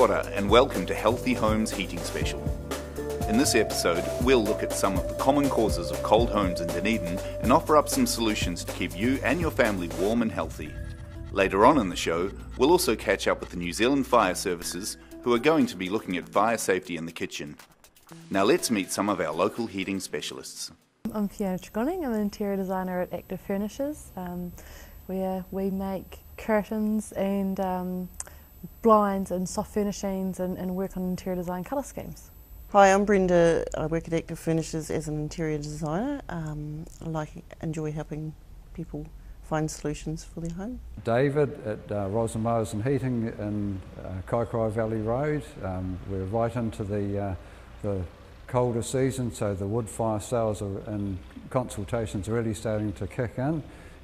ora and welcome to Healthy Homes Heating Special. In this episode, we'll look at some of the common causes of cold homes in Dunedin and offer up some solutions to keep you and your family warm and healthy. Later on in the show, we'll also catch up with the New Zealand Fire Services, who are going to be looking at fire safety in the kitchen. Now let's meet some of our local heating specialists. I'm Fiona Tregonning. I'm an interior designer at Active Furnishes, where we make curtains and blinds and soft furnishings and work on interior design colour schemes. Hi, I'm Brenda. I work at Active Furnishes as an interior designer. Enjoy helping people find solutions for their home. David at Rosin Mowers and Heating in Kaikorai Valley Road. We're right into the colder season, so the wood fire sales and consultations are really starting to kick in,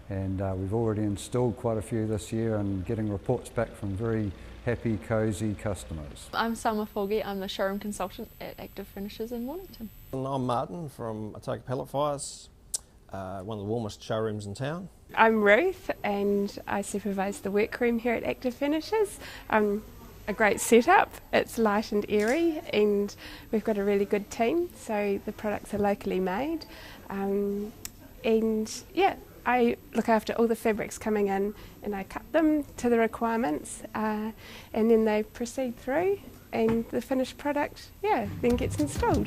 and we've already installed quite a few this year and getting reports back from very happy, cosy customers. I'm Summer Foggy. I'm the showroom consultant at Active Furnishes in Wellington. And I'm Martin from Atoka Pallet Fires, one of the warmest showrooms in town. I'm Ruth and I supervise the workroom here at Active Furnishes. A great setup, it's light and airy and we've got a really good team, so the products are locally made. I look after all the fabrics coming in and I cut them to the requirements and then they proceed through and the finished product then gets installed.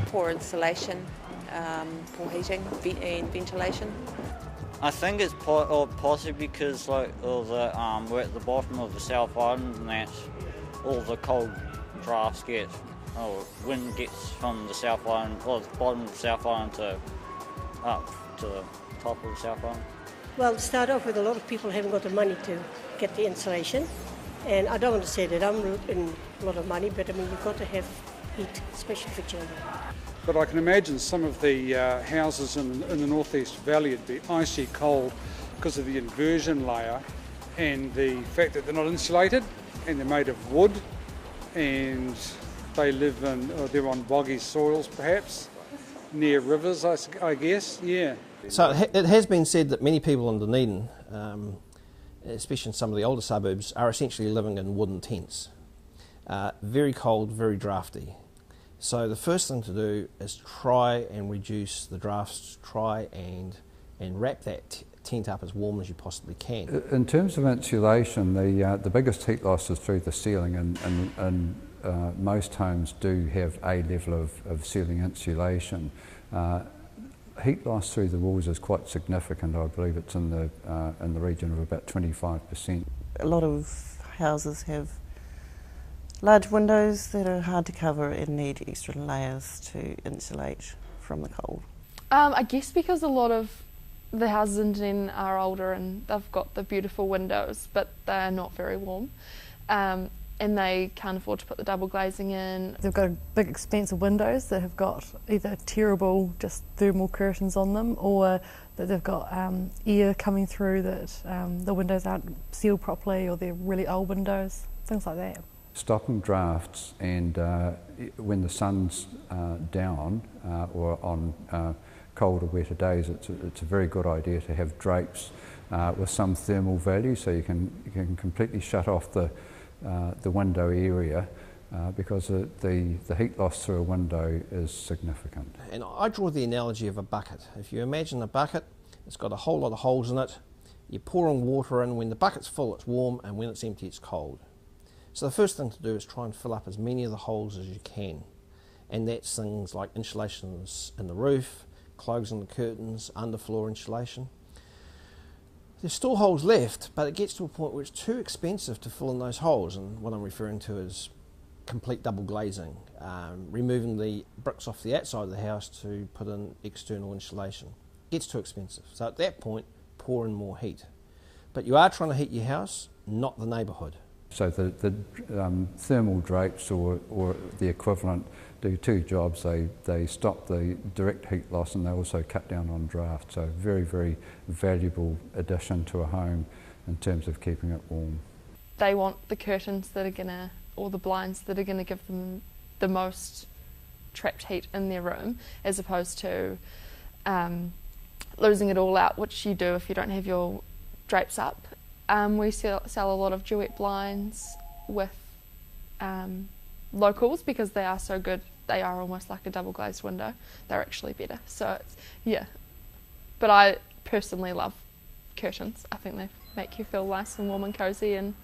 Poor insulation, poor heating and ventilation. I think it's possibly because we're at the bottom of the South Island and that's all the cold drafts wind gets from the South Island, or the bottom of the South Island up to the top of the South Island. Well, to start off with, a lot of people haven't got the money to get the insulation, and I don't want to say that I'm in a lot of money, but I mean you've got to have heat, especially for children. But I can imagine some of the houses in the Northeast Valley would be icy cold because of the inversion layer and the fact that they're not insulated and they're made of wood and they live they're on boggy soils perhaps, near rivers I guess, yeah. So it has been said that many people in Dunedin, especially in some of the older suburbs, are essentially living in wooden tents. Very cold, very drafty. So the first thing to do is try and reduce the drafts, try and wrap that tent up as warm as you possibly can. In terms of insulation, the biggest heat loss is through the ceiling, and most homes do have a level of ceiling insulation. Heat loss through the walls is quite significant. I believe it's in the region of about 25%. A lot of houses have large windows that are hard to cover and need extra layers to insulate from the cold. I guess because a lot of the houses in Dunedin are older and they've got the beautiful windows, but they're not very warm. And they can't afford to put the double glazing in. They've got big expansive windows that have got either terrible just thermal curtains on them, or that they've got air coming through that the windows aren't sealed properly, or they're really old windows, things like that. Stopping drafts, and when the sun's down or on colder, wetter days, it's a very good idea to have drapes with some thermal value, so you can completely shut off the window area because the heat loss through a window is significant. And I draw the analogy of a bucket. If you imagine a bucket, it's got a whole lot of holes in it. You're pouring water in. When the bucket's full, it's warm, and when it's empty, it's cold. So the first thing to do is try and fill up as many of the holes as you can. And that's things like insulation in the roof, closing the curtains, underfloor insulation. There's still holes left, but it gets to a point where it's too expensive to fill in those holes, and what I'm referring to is complete double glazing, removing the bricks off the outside of the house to put in external insulation. It gets too expensive, so at that point, pour in more heat. But you are trying to heat your house, not the neighbourhood. So the thermal drapes or the equivalent do two jobs. They stop the direct heat loss and they also cut down on draft. So very, very valuable addition to a home in terms of keeping it warm. They want the curtains that are gonna, or the blinds that are gonna give them the most trapped heat in their room, as opposed to losing it all out, which you do if you don't have your drapes up. We sell a lot of duet blinds with locals because they are so good. They are almost like a double glazed window. They're actually better. So it's, yeah. But I personally love curtains. I think they make you feel nice and warm and cosy, and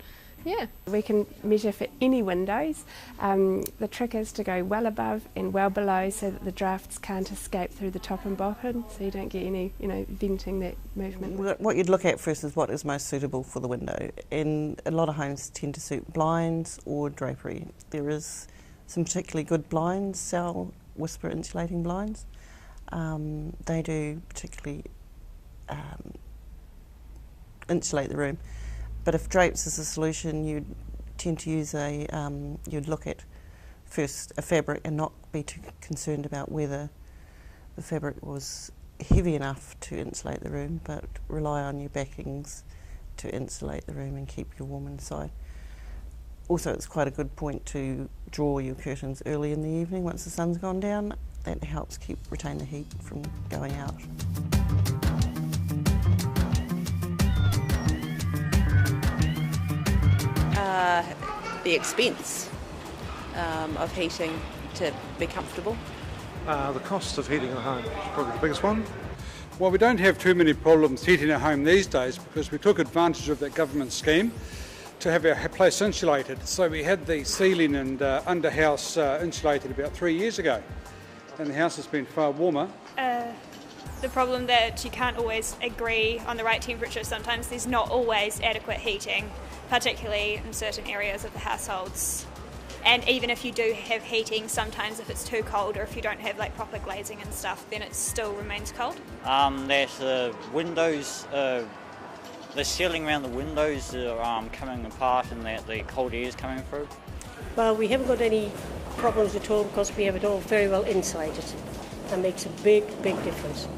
yeah. We can measure for any windows. The trick is to go well above and well below so that the drafts can't escape through the top and bottom, so you don't get any, venting that movement. What you'd look at first is what is most suitable for the window, and a lot of homes tend to suit blinds or drapery. There is some particularly good blinds, Sal Whisper insulating blinds. They do particularly insulate the room. But if drapes is a solution, you'd tend to use you'd look at first a fabric and not be too concerned about whether the fabric was heavy enough to insulate the room, but rely on your backings to insulate the room and keep you warm inside. Also, it's quite a good point to draw your curtains early in the evening once the sun's gone down. That helps retain the heat from going out. The expense of heating to be comfortable. The cost of heating a home is probably the biggest one. Well, we don't have too many problems heating a home these days because we took advantage of that government scheme to have our place insulated. So we had the ceiling and underhouse insulated about 3 years ago, and the house has been far warmer. The problem that you can't always agree on the right temperature. Sometimes there's not always adequate heating, particularly in certain areas of the households. And even if you do have heating, sometimes if it's too cold or if you don't have proper glazing and stuff, then it still remains cold. There's the windows, the ceiling around the windows are coming apart and the cold air is coming through. Well, we haven't got any problems at all because we have it all very well insulated. That makes a big, big difference.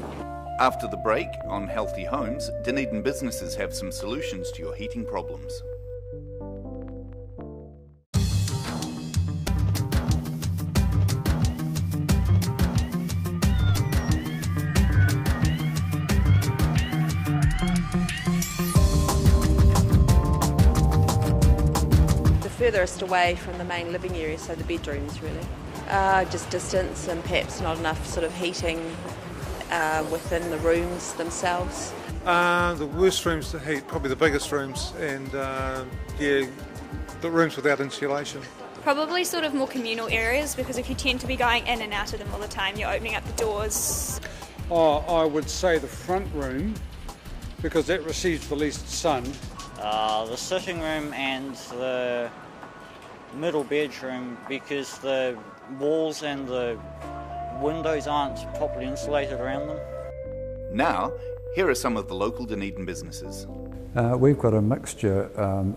After the break on Healthy Homes, Dunedin businesses have some solutions to your heating problems. The furthest away from the main living area, so the bedrooms really. Just distance and perhaps not enough sort of heating within the rooms themselves. The worst rooms to heat, probably the biggest rooms, and the rooms without insulation. Probably sort of more communal areas, because if you tend to be going in and out of them all the time, you're opening up the doors. I would say the front room, because that receives the least sun. The sitting room and the middle bedroom, because the walls and the windows aren't properly insulated around them. Now, here are some of the local Dunedin businesses. We've got a mixture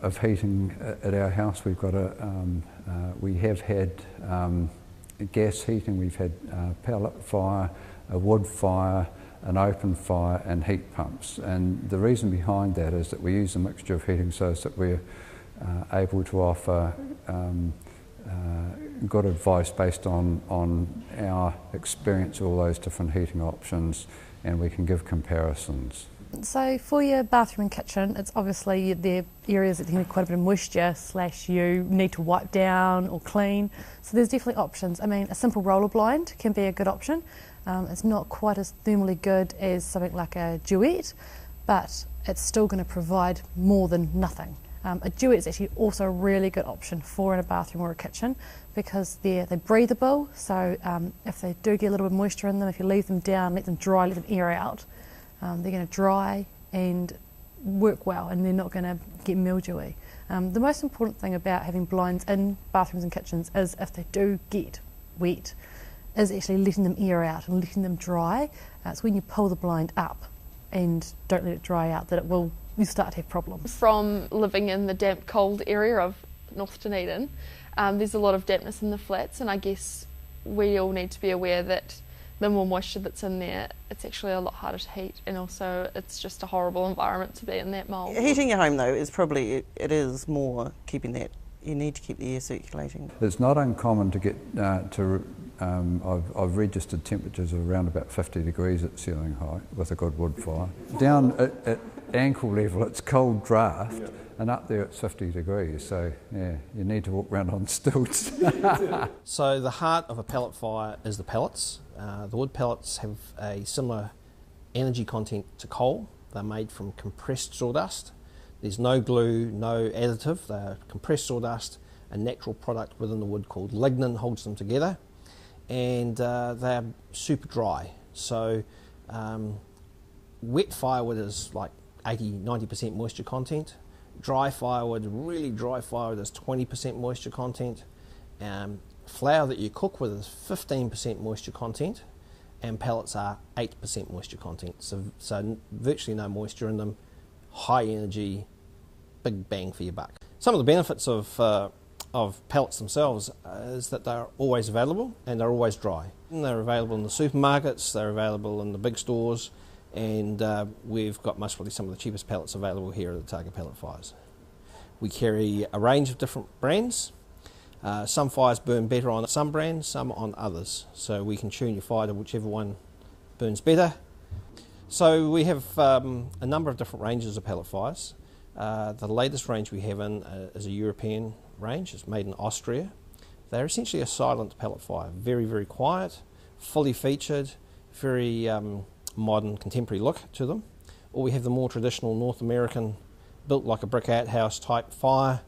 of heating at our house. We've got we have had gas heating, we've had pellet fire, a wood fire, an open fire and heat pumps. And the reason behind that is that we use a mixture of heating so that we're able to offer good advice based on our experience, all those different heating options, and we can give comparisons. So for your bathroom and kitchen, it's obviously the areas that have quite a bit of moisture / you need to wipe down or clean. So there's definitely options. I mean, a simple roller blind can be a good option. It's not quite as thermally good as something like a duet, but it's still going to provide more than nothing. A duet is actually also a really good option for in a bathroom or a kitchen because they're breathable, so if they do get a little bit of moisture in them, if you leave them down, let them dry, let them air out, they're going to dry and work well and they're not going to get mildewy. The most important thing about having blinds in bathrooms and kitchens is if they do get wet, is actually letting them air out and letting them dry. It's when you pull the blind up and don't let it dry out that you start to have problems. From living in the damp, cold area of North Dunedin, there's a lot of dampness in the flats, and I guess we all need to be aware that the more moisture that's in there, it's actually a lot harder to heat, and also it's just a horrible environment to be in that mould. Heating your home though is probably, it is more keeping that, you need to keep the air circulating. It's not uncommon to get to I've registered temperatures of around about 50 degrees at ceiling height with a good wood fire. Down at ankle level it's cold draft, and up there it's 50 degrees, so yeah, you need to walk around on stilts. So the heart of a pellet fire is the pellets. The wood pellets have a similar energy content to coal. They're made from compressed sawdust. There's no glue, no additive. They're compressed sawdust. A natural product within the wood called lignin holds them together, and they're super dry. So wet firewood is like 80-90% moisture content. Dry firewood, really dry firewood, is 20% moisture content. Flour that you cook with is 15% moisture content, and pellets are 8% moisture content. So virtually no moisture in them, high energy, big bang for your buck. Some of the benefits of pellets themselves is that they're always available and they're always dry. And they're available in the supermarkets, they're available in the big stores, and we've got most probably some of the cheapest pellets available here at Otago Pellet Fires. We carry a range of different brands. Some fires burn better on some brands, some on others, so we can tune your fire to whichever one burns better. So we have a number of different ranges of pellet fires. The latest range we have in is a European range. It's made in Austria. They're essentially a silent pellet fire, very, very quiet, fully featured, very modern, contemporary look to them. Or we have the more traditional North American, built like a brick outhouse type fire.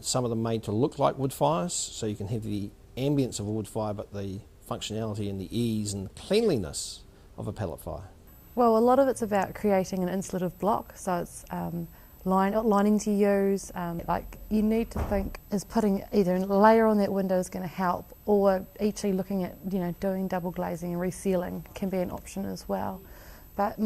Some of them made to look like wood fires, so you can have the ambience of a wood fire, but the functionality and the ease and the cleanliness of a pellet fire. Well, a lot of it's about creating an insulative block, so it's lining to use. Like you need to think, is putting either a layer on that window is going to help, or actually looking at doing double glazing and resealing can be an option as well. But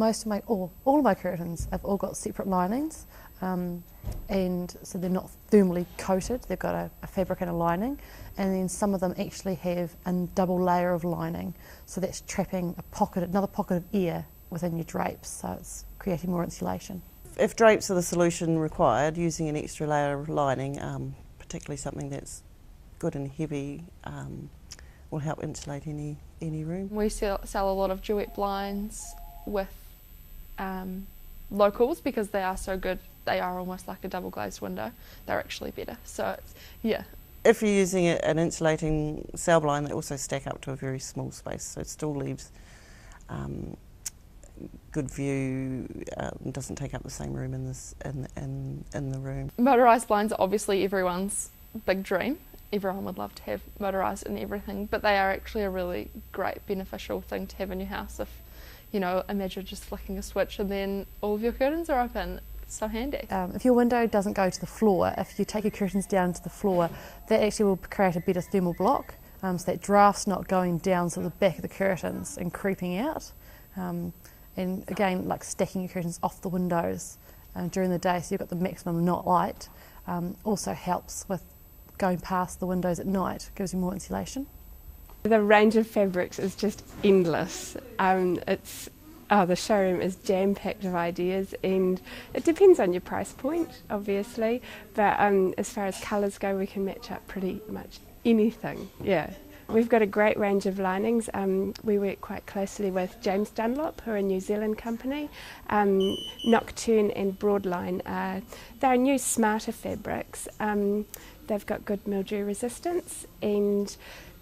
all of my curtains have all got separate linings, and so they're not thermally coated. They've got a fabric and a lining, and then some of them actually have a double layer of lining, so that's trapping another pocket of air within your drapes, so it's creating more insulation. If drapes are the solution required, using an extra layer of lining, particularly something that's good and heavy, will help insulate any room. We sell a lot of duet blinds with locals because they are so good. They are almost like a double glazed window. They're actually better. So yeah. If you're using an insulating cell blind, they also stack up to a very small space, so it still leaves good view, doesn't take up the same room in the room. Motorised blinds are obviously everyone's big dream. Everyone would love to have motorised and everything, but they are actually a really great beneficial thing to have in your house. If imagine just flicking a switch and then all of your curtains are open. It's so handy. If your window doesn't go to the floor, if you take your curtains down to the floor, that actually will create a better thermal block, so that draft's not going down to the back of the curtains and creeping out. And again, like stacking your curtains off the windows during the day, so you've got the maximum night light, also helps with going past the windows at night, gives you more insulation. The range of fabrics is just endless. The showroom is jam-packed of ideas, and it depends on your price point, obviously, but as far as colours go, we can match up pretty much anything, yeah. We've got a great range of linings. We work quite closely with James Dunlop, who are a New Zealand company. Nocturne and Broadline, they're new smarter fabrics. They've got good mildew resistance, and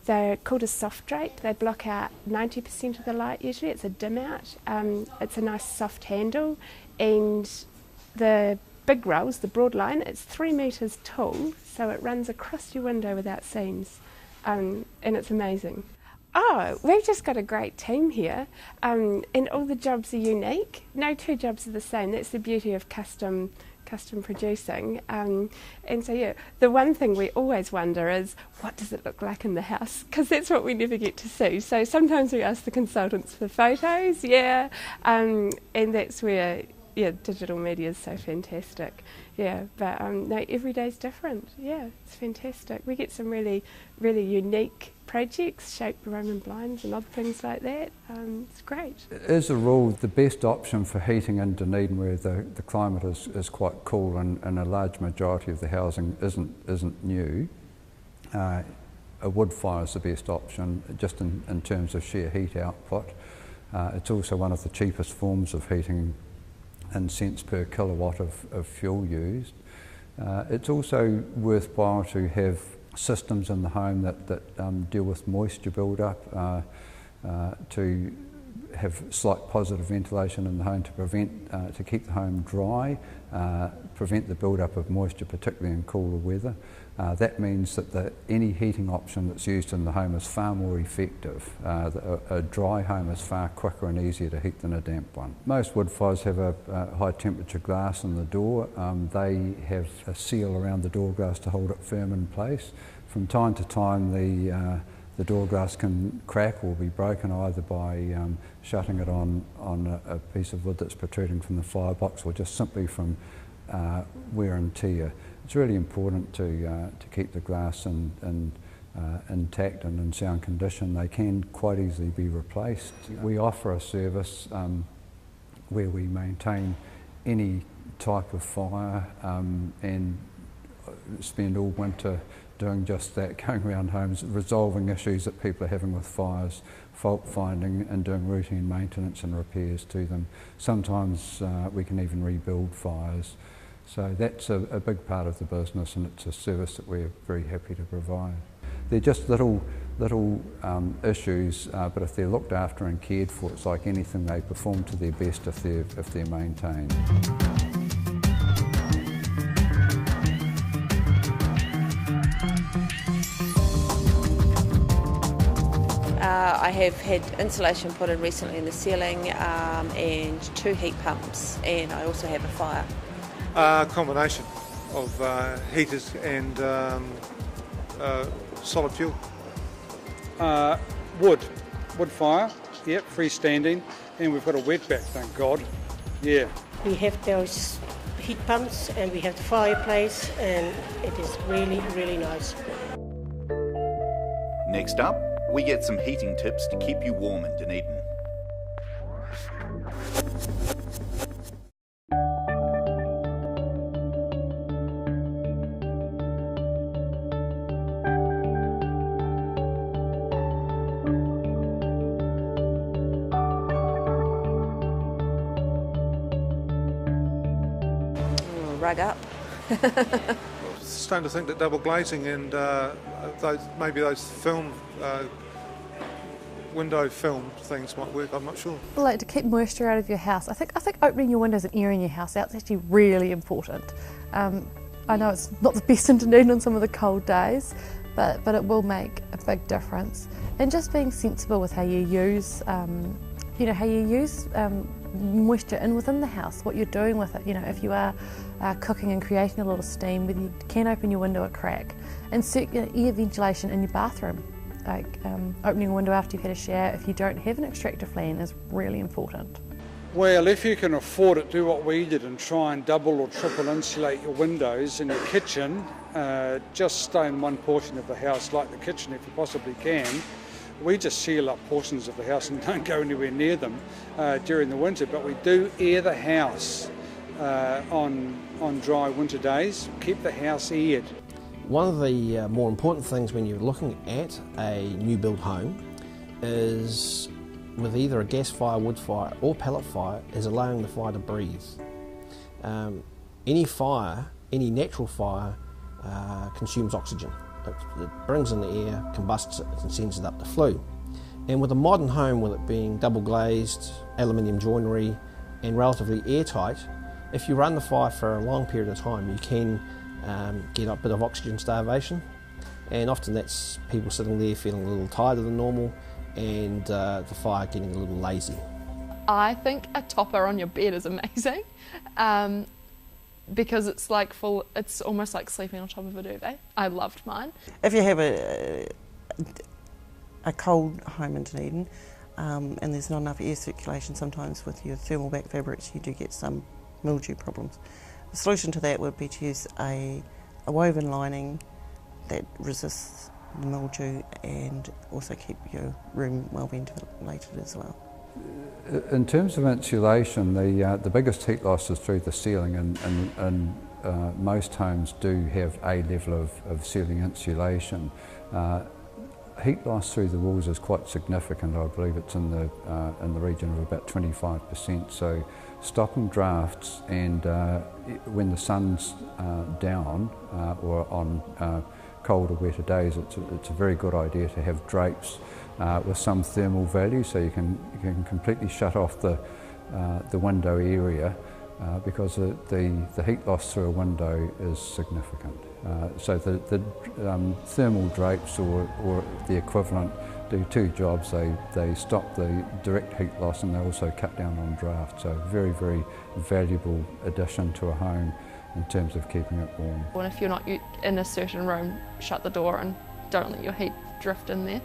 they're called a soft drape. They block out 90% of the light usually. It's a dim out. It's a nice soft handle, and the big rolls, the Broadline, it's 3 metres tall, so it runs across your window without seams. And it's amazing. Oh, we've just got a great team here, and all the jobs are unique. No two jobs are the same. That's the beauty of custom producing. And so yeah, the one thing we always wonder is, what does it look like in the house? Because that's what we never get to see. So sometimes we ask the consultants for photos, and that's where digital media is so fantastic. Yeah, but no, every day's different. Yeah, it's fantastic. We get some really, really unique projects, shaped Roman blinds and other things like that. It's great. As a rule, the best option for heating in Dunedin, where the climate is quite cool and a large majority of the housing isn't new, a wood fire is the best option, just in terms of sheer heat output. It's also one of the cheapest forms of heating in cents per kilowatt of fuel used. It's also worthwhile to have systems in the home that deal with moisture build-up, to have slight positive ventilation in the home to prevent, to keep the home dry, prevent the build-up of moisture, particularly in cooler weather. That means that any heating option that's used in the home is far more effective. A dry home is far quicker and easier to heat than a damp one. Most wood fires have a high temperature glass in the door. They have a seal around the door glass to hold it firm in place. From time to time the door glass can crack or be broken either by shutting it on a piece of wood that's protruding from the firebox or just simply from wear and tear. It's really important to keep the glass intact and in sound condition. They can quite easily be replaced. We offer a service where we maintain any type of fire and spend all winter doing just that, going around homes, resolving issues that people are having with fires, fault finding and doing routine maintenance and repairs to them. Sometimes we can even rebuild fires. So that's a big part of the business, and it's a service that we're very happy to provide. They're just little issues, but if they're looked after and cared for, it's like anything, they perform to their best if they're maintained. I have had insulation put in recently in the ceiling and 2 heat pumps, and I also have a fire. A combination of heaters and solid fuel. Wood fire, yep, freestanding, and we've got a wetback, thank God. Yeah. We have those heat pumps and we have the fireplace, and it is really, really nice. Next up, we get some heating tips to keep you warm in Dunedin. Rug up. Starting to think that double glazing and maybe those film window film things might work. I'm not sure. Like to keep moisture out of your house. I think opening your windows and airing your house out is actually really important. I know it's not the best in Dunedin on some of the cold days, but it will make a big difference. And just being sensible with how you use, moisture in within the house, what you're doing with it. You know, if you are cooking and creating a lot of steam, whether you can open your window a crack, and circular air ventilation in your bathroom. Like opening a window after you've had a shower, if you don't have an extractor fan, is really important. Well, if you can afford it, do what we did and try and double or triple insulate your windows in your kitchen. Just stay in one portion of the house, like the kitchen if you possibly can. We just seal up portions of the house and don't go anywhere near them during the winter, but we do air the house on dry winter days. Keep the house aired. One of the more important things when you're looking at a new build home is, with either a gas fire, wood fire or pellet fire, is allowing the fire to breathe. Any fire, any natural fire, consumes oxygen. It brings in the air, combusts it and sends it up the flue. And with a modern home, with it being double glazed, aluminium joinery and relatively airtight, if you run the fire for a long period of time, you can get a bit of oxygen starvation, and often that's people sitting there feeling a little tighter than normal and the fire getting a little lazy. I think a topper on your bed is amazing because it's like it's almost like sleeping on top of a duvet. I loved mine. If you have a cold home in Dunedin and there's not enough air circulation, sometimes with your thermal back fabrics you do get some mildew problems. The solution to that would be to use a woven lining that resists the mildew and also keep your room well ventilated as well. In terms of insulation, the biggest heat loss is through the ceiling, and most homes do have a level of ceiling insulation. heat loss through the walls is quite significant. I believe it's in the region of about 25%. So stopping drafts, and when the sun's down or on colder, wetter days, it's a very good idea to have drapes with some thermal value, so you can completely shut off the window area because the heat loss through a window is significant. So the thermal drapes or the equivalent do two jobs. They stop the direct heat loss, and they also cut down on draft. So very, very valuable addition to a home in terms of keeping it warm. And if you're not in a certain room, shut the door and don't let your heat drift in there.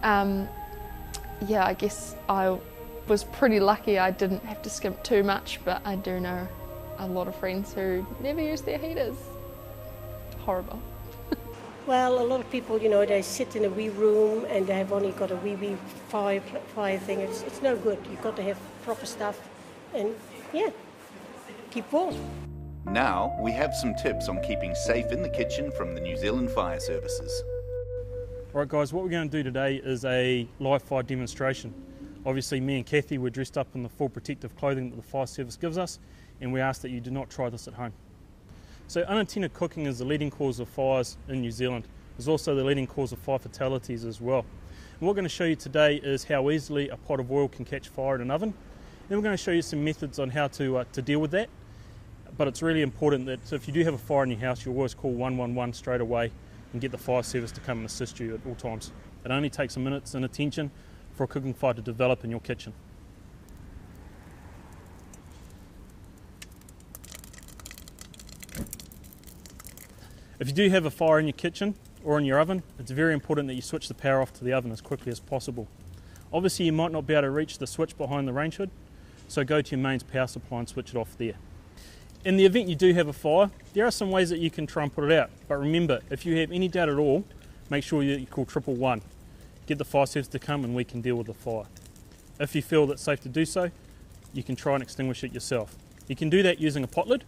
Yeah, I guess I was pretty lucky I didn't have to skimp too much, but I do know a lot of friends who never use their heaters. Horrible. Well, a lot of people, you know, they sit in a wee room and they have only got a wee fire thing. It's no good. You've got to have proper stuff and, yeah, keep warm. Now we have some tips on keeping safe in the kitchen from the New Zealand Fire Services. Alright guys, what we're going to do today is a live fire demonstration. Obviously me and Kathy were dressed up in the full protective clothing that the fire service gives us, and we ask that you do not try this at home. So unattended cooking is the leading cause of fires in New Zealand. It's also the leading cause of fire fatalities as well. And what we're going to show you today is how easily a pot of oil can catch fire in an oven. Then we're going to show you some methods on how to deal with that. But it's really important that if you do have a fire in your house, you always call 111 straight away and get the fire service to come and assist you at all times. It only takes a minute's inattention for a cooking fire to develop in your kitchen. If you do have a fire in your kitchen or in your oven, it's very important that you switch the power off to the oven as quickly as possible. Obviously you might not be able to reach the switch behind the range hood, so go to your mains power supply and switch it off there. In the event you do have a fire, there are some ways that you can try and put it out. But remember, if you have any doubt at all, make sure you call 111. Get the fire service to come and we can deal with the fire. If you feel that it's safe to do so, you can try and extinguish it yourself. You can do that using a pot lid.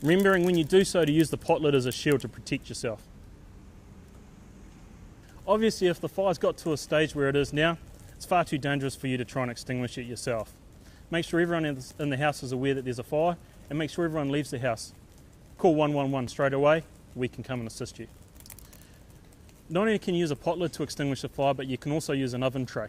Remembering when you do so to use the pot lid as a shield to protect yourself. Obviously, if the fire's got to a stage where it is now, it's far too dangerous for you to try and extinguish it yourself. Make sure everyone in the house is aware that there's a fire, and make sure everyone leaves the house. Call 111 straight away, we can come and assist you. Not only can you use a pot lid to extinguish the fire, but you can also use an oven tray.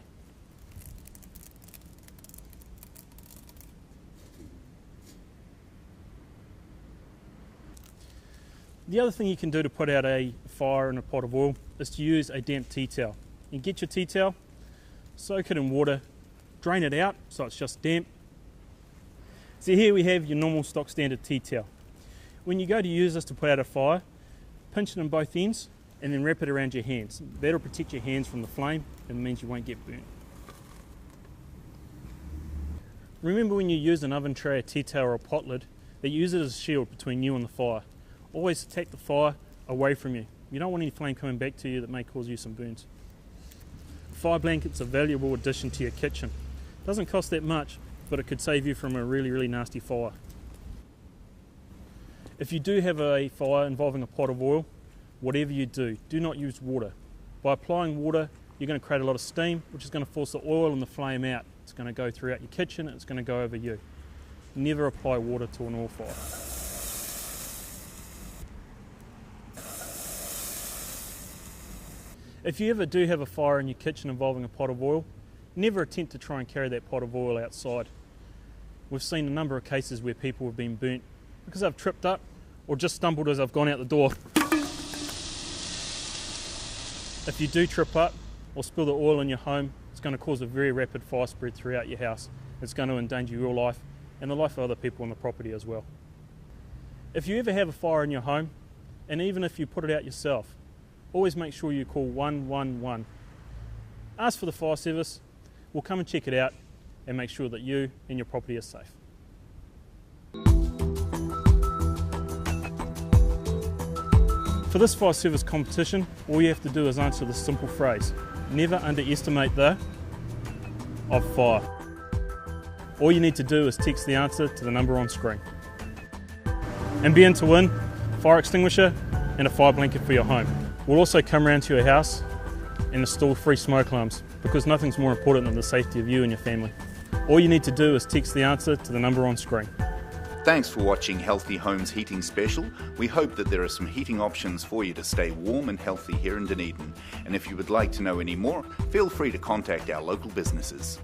The other thing you can do to put out a fire in a pot of oil is to use a damp tea towel. You get your tea towel, soak it in water, drain it out so it's just damp. So here we have your normal stock standard tea towel. When you go to use this to put out a fire, pinch it in both ends and then wrap it around your hands. That'll protect your hands from the flame and means you won't get burnt. Remember when you use an oven tray, a tea towel or a pot lid, that you use it as a shield between you and the fire. Always attack the fire away from you. You don't want any flame coming back to you that may cause you some burns. Fire blanket's a valuable addition to your kitchen. It doesn't cost that much, but it could save you from a really, really nasty fire. If you do have a fire involving a pot of oil, whatever you do not use water. By applying water, you're going to create a lot of steam, which is going to force the oil and the flame out. It's going to go throughout your kitchen, and it's going to go over you. Never apply water to an oil fire. If you ever do have a fire in your kitchen involving a pot of oil, never attempt to try and carry that pot of oil outside. We've seen a number of cases where people have been burnt because they've tripped up or just stumbled as they've gone out the door. If you do trip up or spill the oil in your home, it's going to cause a very rapid fire spread throughout your house. It's going to endanger your life and the life of other people on the property as well. If you ever have a fire in your home, and even if you put it out yourself, always make sure you call 111. Ask for the fire service, we'll come and check it out and make sure that you and your property are safe. For this fire service competition, all you have to do is answer this simple phrase: never underestimate the of fire. All you need to do is text the answer to the number on screen. And be in to win a fire extinguisher and a fire blanket for your home. We'll also come around to your house and install free smoke alarms, because nothing's more important than the safety of you and your family. All you need to do is text the answer to the number on screen. Thanks for watching Healthy Homes Heating Special. We hope that there are some heating options for you to stay warm and healthy here in Dunedin. And if you would like to know any more, feel free to contact our local businesses.